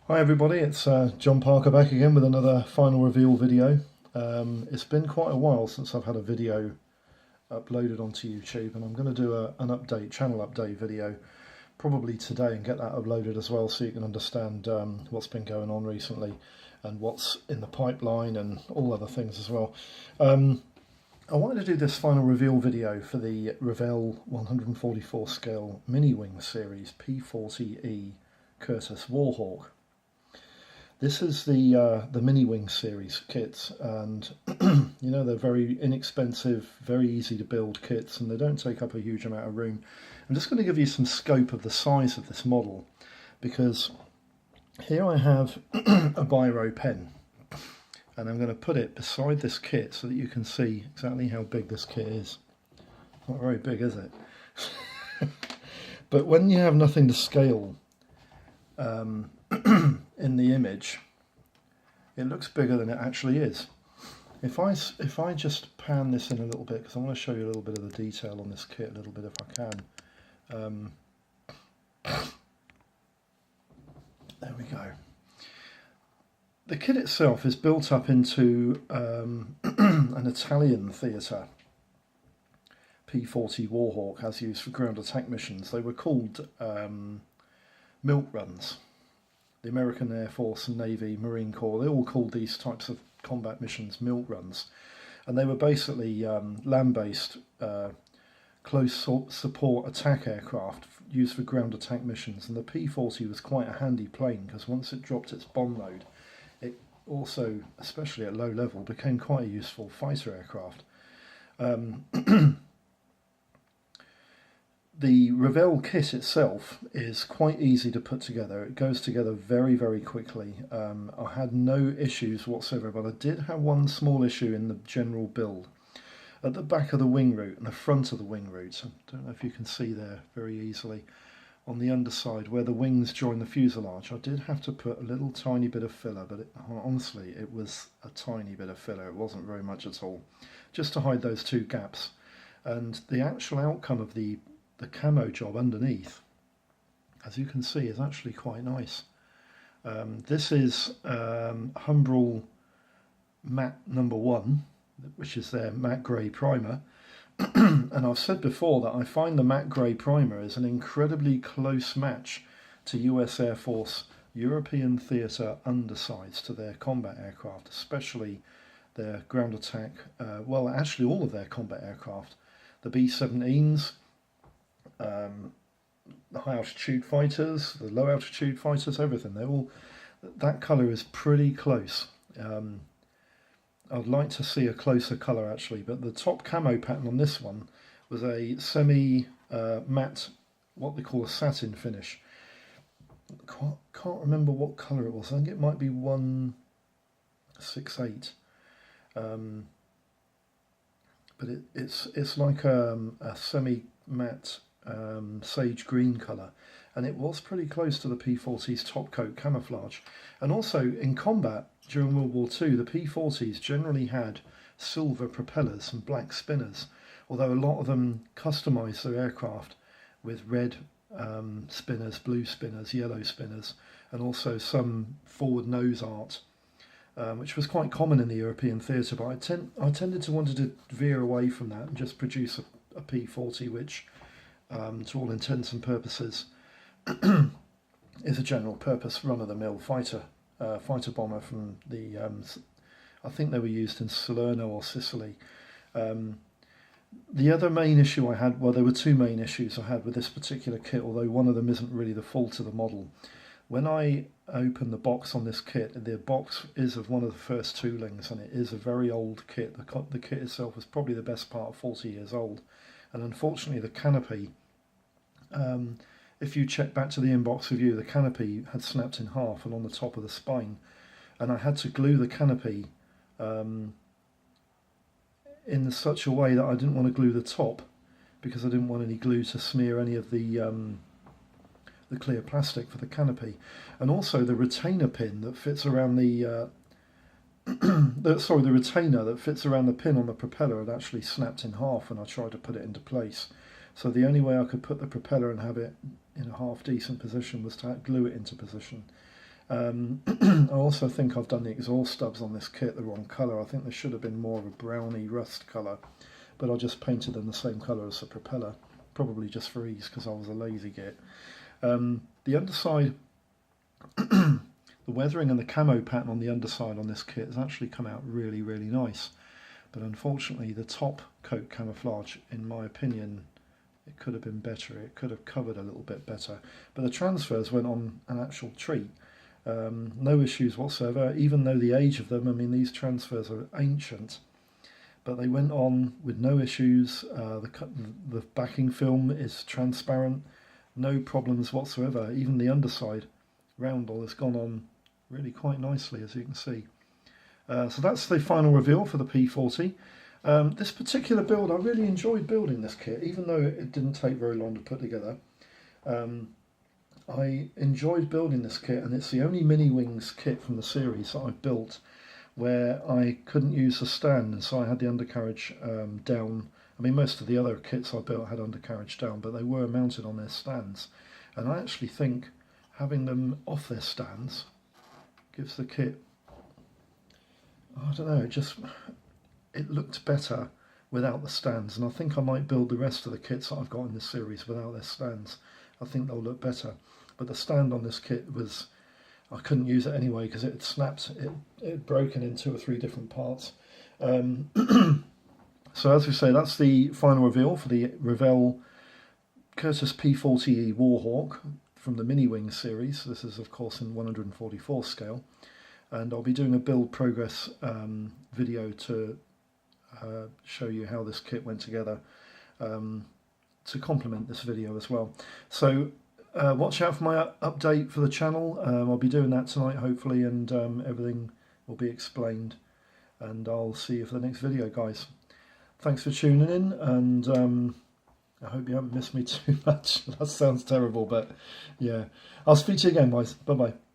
Hi everybody, it's John Parker back again with another final reveal video. It's been quite a while since I've had a video uploaded onto YouTube, and I'm going to do an channel update video probably today and get that uploaded as well, so you can understand what's been going on recently and what's in the pipeline and all other things as well. I wanted to do this final reveal video for the Revell 144 scale mini wing series P40E Curtiss Warhawk. This is the mini wing series kits, and you know, they're very inexpensive, very easy to build kits, and they don't take up a huge amount of room. I'm just going to give you some scope of the size of this model, because here I have a biro pen, and I'm going to put it beside this kit so that you can see exactly how big this kit is. Not very big, is it? But when you have nothing to scale in the image, it looks bigger than it actually is. If I just pan this in a little bit, because I want to show you a little bit of the detail on this kit a little bit if I can. There we go. The kit itself is built up into an Italian theatre P40 Warhawk, as used for ground attack missions. They were called milk runs. The American Air Force and Navy, Marine Corps, they all called these types of combat missions milk runs. And they were basically land-based close support attack aircraft used for ground attack missions. And the P40 was quite a handy plane, because once it dropped its bomb load, it also, especially at low level, became quite a useful fighter aircraft. The Revell kit itself is quite easy to put together. It goes together very, very quickly. I had no issues whatsoever, but I did have one small issue in the general build. At the back of the wing root and the front of the wing root, I don't know if you can see there very easily, on the underside where the wings join the fuselage, I did have to put a little tiny bit of filler, but honestly it was a tiny bit of filler. It wasn't very much at all, just to hide those two gaps. And the actual outcome of the camo job underneath, as you can see, is actually quite nice. This is Humbrol matte number 1, which is their matte grey primer. And I've said before that I find the matte grey primer is an incredibly close match to US Air Force European theatre undersides to their combat aircraft, especially their ground attack, well, actually all of their combat aircraft. The B-17s, the high altitude fighters, the low altitude fighters, everything. They're all, that colour is pretty close. I'd like to see a closer colour actually, but the top camo pattern on this one was a semi matte, what they call a satin finish. Can't remember what colour it was. I think it might be 168. But it's like a semi matte sage green colour, and it was pretty close to the P40's top coat camouflage. And also in combat during World War II, the P40s generally had silver propellers and black spinners, although a lot of them customised their aircraft with red spinners, blue spinners, yellow spinners, and also some forward nose art, which was quite common in the European theatre. But I tended to want to veer away from that and just produce a P40 which, to all intents and purposes, is a general purpose run-of-the-mill fighter bomber from the, I think they were used in Salerno or Sicily. The other main issue I had, well, there were two main issues I had with this particular kit, although one of them isn't really the fault of the model. When I open the box on this kit, the box is of one of the first toolings, and it is a very old kit. The kit itself was probably the best part of 40 years old, and unfortunately the canopy, if you check back to the inbox review, the canopy had snapped in half and on the top of the spine, and I had to glue the canopy in such a way that I didn't want to glue the top, because I didn't want any glue to smear any of the clear plastic for the canopy. And also the retainer pin that fits around the retainer that fits around the pin on the propeller had actually snapped in half when I tried to put it into place. So the only way I could put the propeller and have it in a half decent position was to glue it into position. I also think I've done the exhaust stubs on this kit the wrong colour. I think they should have been more of a browny rust colour, but I just painted them the same colour as the propeller, probably just for ease because I was a lazy git. The underside, the weathering and the camo pattern on the underside on this kit has actually come out really, really nice. But unfortunately the top coat camouflage, in my opinion, it could have been better. It could have covered a little bit better. But the transfers went on an actual treat. No issues whatsoever, even though the age of them, I mean, these transfers are ancient, but they went on with no issues. The backing film is transparent, no problems whatsoever. Even the underside roundel has gone on really quite nicely, as you can see. So that's the final reveal for the P40. This particular build, I really enjoyed building this kit, even though it didn't take very long to put together. I enjoyed building this kit, and it's the only mini wings kit from the series that I've built where I couldn't use the stand, and so I had the undercarriage down. I mean, most of the other kits I built had undercarriage down, but they were mounted on their stands. And I actually think having them off their stands gives the kit, I don't know, it looked better without the stands, and I think I might build the rest of the kits that I've got in this series without their stands. I think they'll look better. But the stand on this kit was, I couldn't use it anyway because it had snapped, it had broken in 2 or 3 different parts. So as we say, that's the final reveal for the Revell Curtis P40E Warhawk from the Mini Wings series. This is of course in 144 scale, and I'll be doing a build progress video to show you how this kit went together to complement this video as well. So watch out for my update for the channel. I'll be doing that tonight hopefully, and everything will be explained, and I'll see you for the next video, guys. Thanks for tuning in, and I hope you haven't missed me too much. That sounds terrible, but yeah. I'll speak to you again, guys. Bye bye.